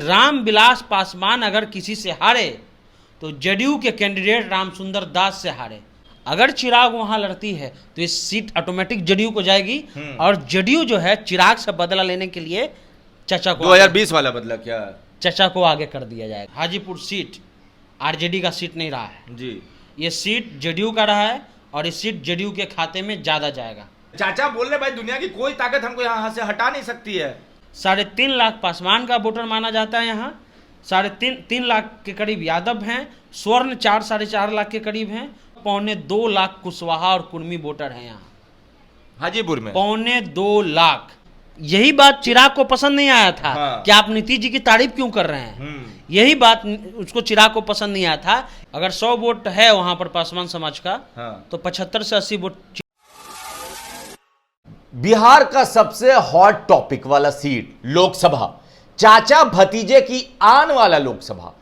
रामविलास पासवान अगर किसी से हारे तो जदयू के कैंडिडेट रामसुंदर दास से हारे। अगर चिराग वहां लड़ती है तो इस सीट ऑटोमेटिक जदयू को जाएगी और जदयू जो है चिराग से बदला लेने के लिए चचा को 2020 वाला बदला क्या चचा को आगे कर दिया जाएगा। हाजीपुर सीट आरजेडी का सीट नहीं रहा है जी, ये सीट जदयू का रहा है और इस सीट जदयू के खाते में ज्यादा जाएगा। चाचा बोल रहे भाई दुनिया की कोई ताकत हमको यहाँ से हटा नहीं सकती है। 3.5 लाख पासवान का वोटर माना जाता है यहाँ, 3.5 लाख के करीब यादव हैं, स्वर्ण 4-4.5 लाख के करीब हैं, 1.25 लाख कुशवाहा और कुर्मी वोटर हैं यहाँ हाजीपुर में 1.25 लाख। यही बात चिराग को पसंद नहीं आया था। हाँ। कि आप नीतीश जी की तारीफ क्यों कर रहे हैं, यही बात उसको चिराग को पसंद नहीं आया था। अगर 100 वोट है वहां पर पासवान समाज का हाँ। तो 75 से 80 वोट। बिहार का सबसे हॉट टॉपिक वाला सीट लोकसभा, चाचा भतीजे की आन वाला लोकसभा,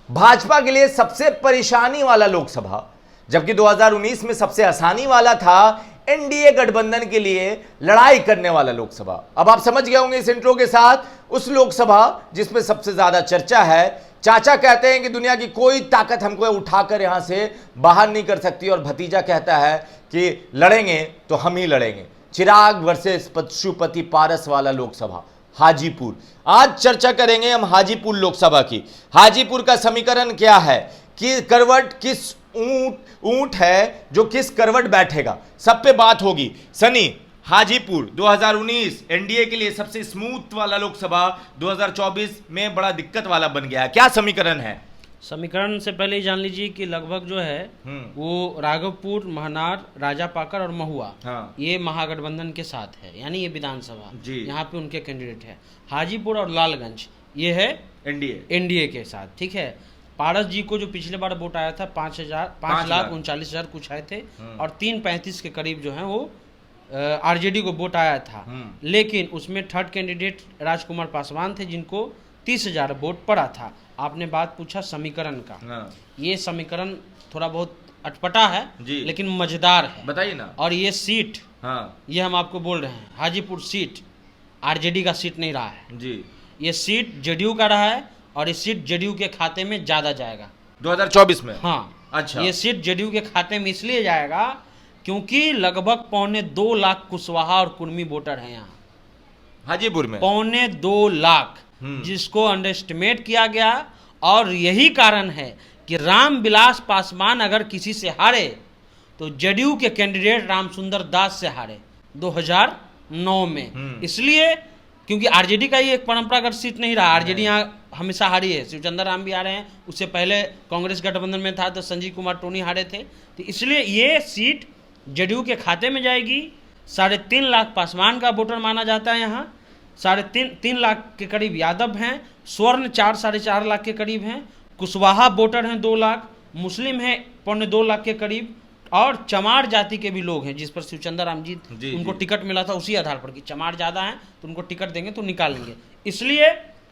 भाजपा के लिए सबसे परेशानी वाला लोकसभा, जबकि 2019 में सबसे आसानी वाला था एनडीए गठबंधन के लिए लड़ाई करने वाला लोकसभा। अब आप समझ गए होंगे इस इंट्रो के साथ उस लोकसभा जिसमें सबसे ज्यादा चर्चा है। चाचा कहते हैं कि दुनिया की कोई ताकत हमको उठाकर यहां से बाहर नहीं कर सकती और भतीजा कहता है कि लड़ेंगे तो हम ही लड़ेंगे। चिराग वर्सेस पशुपति पारस वाला लोकसभा हाजीपुर। आज चर्चा करेंगे हम हाजीपुर लोकसभा की। हाजीपुर का समीकरण क्या है कि करवट किस ऊंट है जो किस करवट बैठेगा, सब पे बात होगी। सनी, हाजीपुर 2019 एनडीए के लिए सबसे स्मूथ वाला लोकसभा 2024 में बड़ा दिक्कत वाला बन गया है, क्या समीकरण है? समीकरण से पहले ही जान लीजिए कि लगभग जो है वो राघवपुर, महनार, राजापाकर और महुआ, हाँ। ये महागठबंधन के साथ है, यानी ये विधानसभा जी। यहाँ पे उनके कैंडिडेट है। हाजीपुर और लालगंज ये है एनडीए के साथ, ठीक है। पारस जी को जो पिछले बार वोट आया था 5,39,000 कुछ आए थे और 335 के करीब जो है वो आरजेडी को वोट आया था, लेकिन उसमें थर्ड कैंडिडेट राजकुमार पासवान थे जिनको 30,000 वोट पड़ा था। आपने बात पूछा समीकरण का, ये समीकरण थोड़ा बहुत अटपटा है लेकिन मजेदार है, बताइए ना। और ये सीट ये हम आपको बोल रहे हैं हाजीपुर सीट आरजेडी का सीट नहीं रहा है जी, ये सीट जदयू का रहा है और इस सीट जदयू के खाते में ज्यादा जाएगा 2024 में। हाँ, अच्छा, ये सीट जदयू के खाते में इसलिए जाएगा क्योंकि लगभग 1.25 लाख कुशवाहा और कुर्मी वोटर हैं यहाँ हाजीपुर में 1.25 लाख, जिसको अंडर एस्टिमेट किया गया। और यही कारण है कि रामविलास पासवान अगर किसी से हारे तो जदयू के कैंडिडेट रामसुंदर दास से हारे 2009 में, इसलिए क्योंकि आरजेडी का ही एक परंपरागत सीट नहीं रहा। आरजेडी यहाँ हमेशा हारी है, शिवचंद्र राम भी आ रहे हैं, उससे पहले कांग्रेस गठबंधन में था तो संजीव कुमार टोनी हारे थे, तो इसलिए ये सीट जदयू के खाते में जाएगी। 3.5 लाख पासवान का वोटर माना जाता है यहाँ, 3.5 लाख के करीब यादव हैं, स्वर्ण 4-4.5 लाख के करीब हैं, कुशवाहा वोटर हैं 2 लाख, मुस्लिम हैं 1.25 लाख के करीब, और चमार जाति के भी लोग हैं जिस पर शिवचंद्र राम जी उनको टिकट मिला था उसी आधार पर कि चमार ज़्यादा हैं तो उनको टिकट देंगे तो निकालेंगे, इसलिए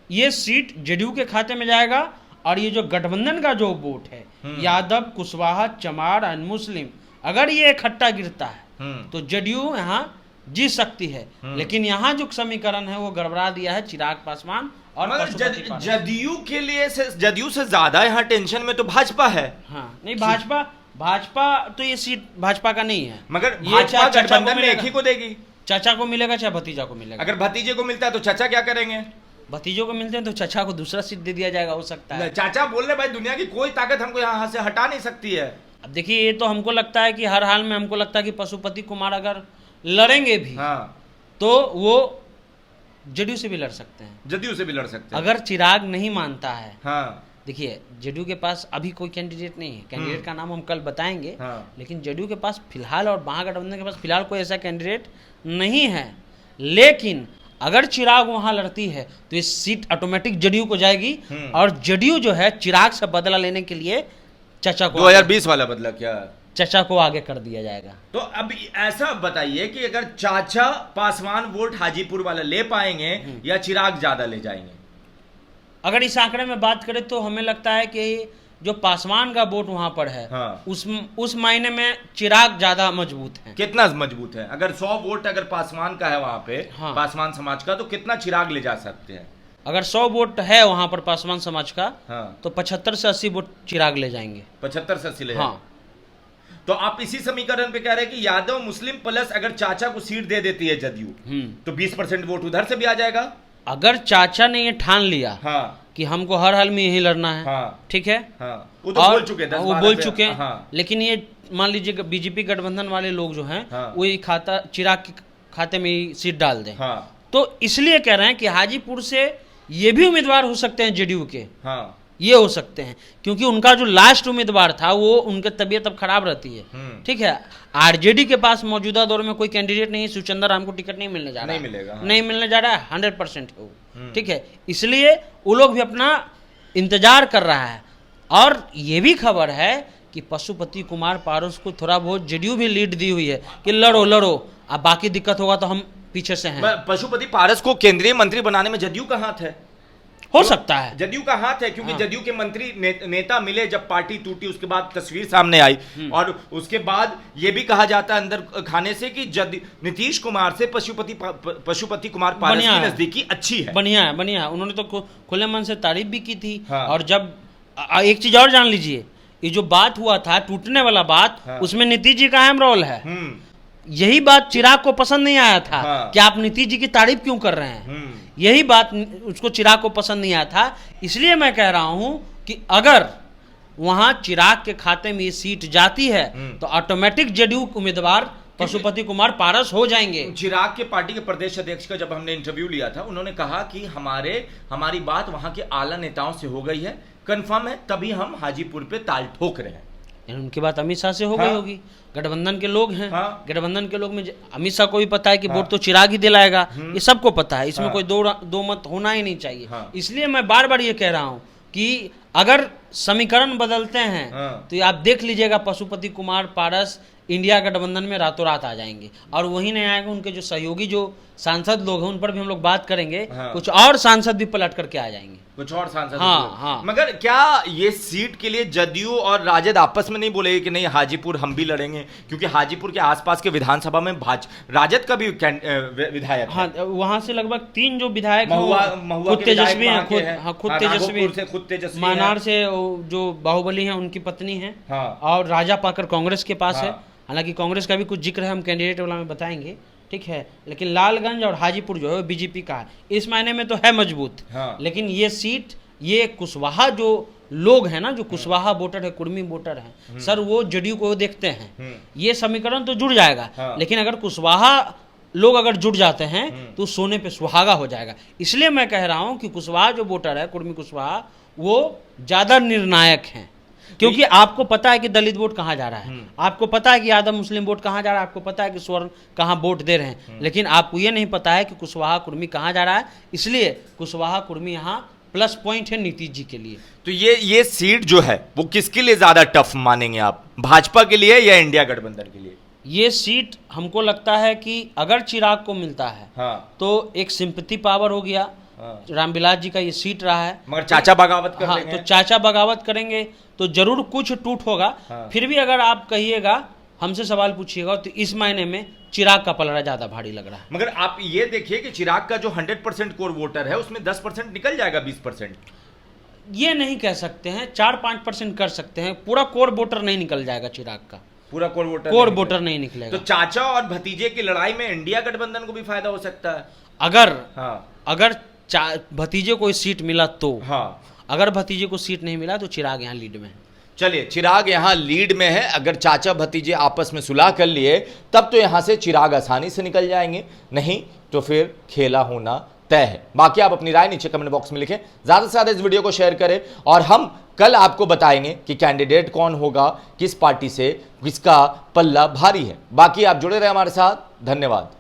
ये सीट जदयू के खाते में जाएगा। और ये जो गठबंधन का जो वोट है यादव, कुशवाहा, चमार एंड मुस्लिम, अगर ये इकट्ठा गिरता है तो जदयू यहाँ जीत सकती है, लेकिन यहाँ जो समीकरण है वो गड़बड़ा दिया है चिराग पासवान और जदयू के लिए जदयू से ज्यादा यहाँ टेंशन में तो भाजपा है। हाँ, नहीं भाजपा तो ये सीट भाजपा का नहीं है, मगर भाजपा गठबंधन में एक ही को देगी, चाचा को मिलेगा चाहे भतीजा को मिलेगा। अगर भतीजे को मिलता है तो चाचा क्या करेंगे? भतीजों को मिलते हैं तो चाचा को दूसरा सीट दे दिया जाएगा, हो सकता है। चाचा बोल रहे भाई दुनिया की कोई ताकत हमको यहाँ से हटा नहीं सकती है। अब देखिए, ये तो हमको लगता है कि हर हाल में हमको लगता है कि पशुपति कुमार अगर लड़ेंगे भी तो वो जदयू से भी लड़ सकते हैं, जदयू से भी लड़ सकते हैं अगर चिराग नहीं मानता है। देखिए, जदयू के पास अभी कोई कैंडिडेट नहीं है, कैंडिडेट का नाम हम कल बताएंगे, लेकिन जदयू के पास फिलहाल और महागठबंधन के पास फिलहाल कोई ऐसा कैंडिडेट नहीं है। लेकिन अगर चिराग वहां लड़ती है तो इस सीट ऑटोमेटिक जदयू को जाएगी और जदयू जो है चिराग से बदला लेने के लिए चचा को 2020 वाला बदला क्या चचा को आगे कर दिया जाएगा। तो अब ऐसा बताइए कि अगर चाचा पासवान वोट हाजीपुर वाला ले पाएंगे या चिराग ज्यादा ले जाएंगे? अगर इस आंकड़े में बात करें तो हमें लगता है कि जो पासवान का वोट वहां पर है, उस मायने में चिराग ज्यादा मजबूत है। कितना मजबूत है? अगर 100 वोट अगर पासवान का है वहां पे, पासवान समाज का, तो कितना चिराग ले जा सकते हैं? अगर 100 वोट है वहां पर पासवान समाज का, हाँ। तो 75 से 80 वोट चिराग ले जाएंगे। 75 से 80 ले हाँ। तो आप इसी समीकरण पे कह रहे हैं कि यादव मुस्लिम प्लस अगर चाचा को सीट दे देती है जदयू, तो 20% वोट उधर से भी आ जाएगा। अगर चाचा ने ये ठान लिया हाँ। कि हमको हर हाल में यही लड़ना है, हाँ। ठीक है, हाँ। वो तो और बोल चुके हैं, वो बोल चुके हैं, हाँ। लेकिन ये मान लीजिए बीजेपी गठबंधन वाले लोग जो हैं, हाँ। वो ये खाता चिराग के खाते में ही सीट डाल दें। हाँ। तो इसलिए कह रहे हैं कि हाजीपुर से ये भी उम्मीदवार हो सकते हैं जेडीयू के, हाँ। ये हो सकते हैं, क्योंकि उनका जो लास्ट उम्मीदवार था वो उनकी तबीयत अब खराब रहती है, ठीक है। आरजेडी के पास मौजूदा दौर में कोई कैंडिडेट नहीं है, सुचंदर राम को टिकट नहीं मिलने जा रहा है, नहीं मिलेगा, हाँ। नहीं मिलने जा रहा है, 100% है वो, ठीक है। इसलिए वो लोग भी अपना इंतजार कर रहा है। और ये भी खबर है कि पशुपति कुमार पारस को थोड़ा बहुत जेडीयू भी लीड दी हुई है कि लड़ो लड़ो, अब बाकी दिक्कत होगा तो हम पीछे से हैं। पशुपति पारस को केंद्रीय मंत्री बनाने में जदयू का हाथ है, हो सकता है जदयू का हाथ है, क्योंकि हाँ। जदयू के मंत्री नेता मिले जब पार्टी टूटी, उसके बाद तस्वीर सामने आई, और उसके बाद यह भी कहा जाता है अंदर खाने से कि नीतीश कुमार से पशुपति कुमार पारस की नजदीकी अच्छी है। बढ़िया है, बढ़िया है। उन्होंने तो खुले मन से तारीफ भी की थी। हाँ। और जब एक चीज और जान लीजिए, ये जो बात हुआ था टूटने वाला बात, हाँ। उसमें नीतीश जी का अहम रोल है। यही बात चिराग को पसंद नहीं आया था। हाँ। कि आप नीतीश जी की तारीफ क्यों कर रहे हैं, यही बात उसको चिराग को पसंद नहीं आया था। इसलिए मैं कह रहा हूं कि अगर वहां चिराग के खाते में ये सीट जाती है तो ऑटोमेटिक जेडीयू उम्मीदवार पशुपति कुमार पारस हो जाएंगे। चिराग के पार्टी के प्रदेश अध्यक्ष का जब हमने इंटरव्यू लिया था, उन्होंने कहा कि हमारी बात वहां के आला नेताओं से हो गई है, कंफर्म है, तभी हम हाजीपुर पे ताल ठोक रहे हैं। उनकी बात अमित शाह से हो हाँ। गई होगी, गठबंधन के लोग हैं। हाँ। गठबंधन के लोग में अमित शाह को भी पता है कि वोट तो चिराग ही दिलाएगा, ये सबको पता है, इसमें हाँ। कोई दो मत होना ही नहीं चाहिए। हाँ। इसलिए मैं बार बार ये कह रहा हूं कि अगर समीकरण बदलते हैं, हाँ। तो ये आप देख लीजिएगा पशुपति कुमार पारस इंडिया गठबंधन में रातों रात आ जाएंगे। और वही नहीं आएगा, उनके जो सहयोगी जो सांसद लोग हैं उन पर भी हम लोग बात करेंगे। हाँ। कुछ और सांसद भी पलट करके आ जाएंगे, कुछ और सांसद। हाँ, हाँ। मगर क्या ये सीट के लिए जदयू और राजद आपस में नहीं बोलेगी कि नहीं हाजीपुर हम भी लड़ेंगे, क्योंकि हाजीपुर के आसपास के विधानसभा में राजद का भी विधायक हाँ, वहां से लगभग 3 जो विधायक महुआ खुद के तेजस्वी हैं, विधायक खुद हाँ, तेजस्वी, नागौर से खुद तेजस्वी मानार से जो बाहुबली हैं उनकी पत्नी है, हाँ। और राजा पाकर कांग्रेस के पास है। हाँ। हालांकि कांग्रेस का भी कुछ जिक्र है, हम कैंडिडेट वाला में बताएंगे, ठीक है। लेकिन लालगंज और हाजीपुर जो है बीजेपी का है, इस मायने में तो है मजबूत। हाँ। लेकिन ये सीट, ये कुशवाहा जो लोग हैं ना, जो कुशवाहा वोटर है, कुर्मी वोटर हैं, सर वो जेडीयू को देखते हैं, ये समीकरण तो जुड़ जाएगा। हाँ। लेकिन अगर कुशवाहा लोग अगर जुड़ जाते हैं तो सोने पे सुहागा हो जाएगा। इसलिए मैं कह रहा हूं कि कुशवाहा जो वोटर है, कुर्मी कुशवाहा, वो ज्यादा निर्णायक हैं, क्योंकि आपको पता है कि दलित वोट कहाँ जा रहा है, आपको पता है कि यादव मुस्लिम वोट कहाँ जा रहा है, आपको पता है कि स्वर्ण कहाँ वोट दे रहे हैं, लेकिन आपको ये नहीं पता है कि कुशवाहा कुर्मी कहाँ जा रहा है। इसलिए कुशवाहा कुर्मी यहाँ प्लस पॉइंट है नीतीश जी के लिए। तो ये सीट जो है वो किसके लिए ज्यादा टफ मानेंगे आप, भाजपा के लिए या इंडिया गठबंधन के लिए? ये सीट हमको लगता है कि अगर चिराग को मिलता है, हाँ। तो एक सिंपैथी पावर हो गया। हाँ। रामविलास जी का ये सीट रहा है, मगर चाचा बगावत कर हाँ, देंगे। तो चाचा बगावत करेंगे तो जरूर कुछ टूट होगा। हाँ। फिर भी अगर आप कहिएगा, हमसे सवाल पूछिएगा, तो इस मायने में चिराग का पलड़ा ज्यादा भारी लग रहा है। मगर आप ये देखिए कि चिराग का जो 100% कोर वोटर है उसमें 10% निकल जाएगा, 20%। ये नहीं कह सकते हैं, 4-5% कर सकते हैं, पूरा कोर वोटर नहीं निकल जाएगा चिराग का, पूरा कोर वोटर नहीं निकलेगा। तो चाचा और भतीजे की लड़ाई में इंडिया गठबंधन को भी फायदा हो सकता है। अगर भतीजे को सीट मिला तो, हाँ। अगर भतीजे को सीट नहीं मिला तो चिराग यहाँ लीड में है। चलिए, चिराग यहां लीड में है। अगर चाचा भतीजे आपस में सुलह कर लिए तब तो यहां से चिराग आसानी से निकल जाएंगे, नहीं तो फिर खेला होना तय है। बाकी आप अपनी राय नीचे कमेंट बॉक्स में लिखें, ज्यादा से ज्यादा इस वीडियो को शेयर करें, और हम कल आपको बताएंगे कि कैंडिडेट कौन होगा, किस पार्टी से किसका पल्ला भारी है। बाकी आप जुड़े रहे हमारे साथ, धन्यवाद।